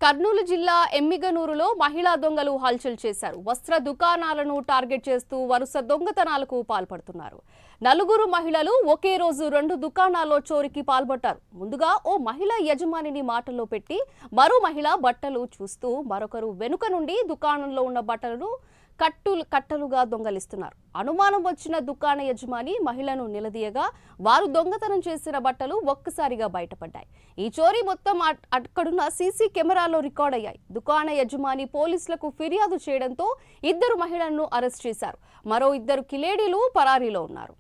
కర్నూలు జిల్లా ఎమ్మిగనూరులో మహిళా దొంగలు హల్చల్ చేశారు. వస్త్ర దుకాణాలను టార్గెట్ చేస్తూ వరుస దొంగతనాలకు పాల్పడుతున్నారు. నలుగురు మహిళలు ఒకే రోజు 2 దుకాణాల్లో చోరీకి పాల్పడ్డారు. ముందుగా ఓ మహిళా యజమానిని మాటల్లో పెట్టి మరో మహిళ బట్టలు చూస్తూ మరొకరు వెనుక నుండి దుకాణంలో ఉన్న బట్టలను కట్టలుగా దొంగలిస్తున్నారు. అనుమానం వచ్చిన దుకాణ యజమాని మహిళను నిలదీయగా వారు దొంగతనం చేసిన బట్టలు ఒక్కసారిగా బయటపడ్డాయి. ఈ చోరీ మొత్తం అక్కడున్న సీసీ కెమెరాలో రికార్డ్ అయ్యాయి. దుకాణ యజమాని పోలీసులకు ఫిర్యాదు చేయడంతో 2 మహిళలను అరెస్ట్ చేశారు. మరో 2 కిలేడీలు పరారీలో ఉన్నారు.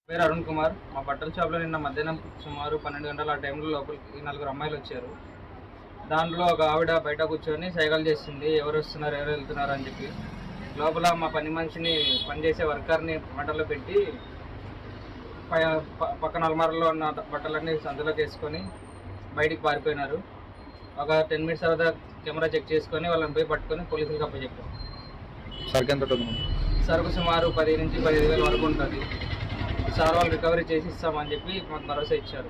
పేరు అరుణ్ కుమార్. మా బట్టల షాప్లో నిన్న మధ్యాహ్నం సుమారు 12 గంటల ఆ టైంలో లోపలికి 4 అమ్మాయిలు వచ్చారు. దాంట్లో ఒక ఆవిడ బయట కూర్చొని సైకిల్ చేసింది, ఎవరు వస్తున్నారు ఎవరు వెళ్తున్నారు అని చెప్పి. లోపల మా పని మనిషిని పనిచేసే వర్కర్ని బట్టలు పెట్టి పక్కన అల్మారాలో ఉన్న బట్టలన్నీ సందులోకి వేసుకొని బయటికి పారిపోయినారు. ఒక 10 మినిట్స్ తర్వాత కెమెరా చెక్ చేసుకొని వాళ్ళని పోయి పట్టుకొని పోలీసులకు అప్పచెప్పాం. సరుకు సుమారు 10 నుంచి 15 వేల వరకు ఉంటుంది. సార్ వాళ్ళు రికవరీ చేసి ఇస్తామని చెప్పి మాకు భరోసా ఇచ్చారు.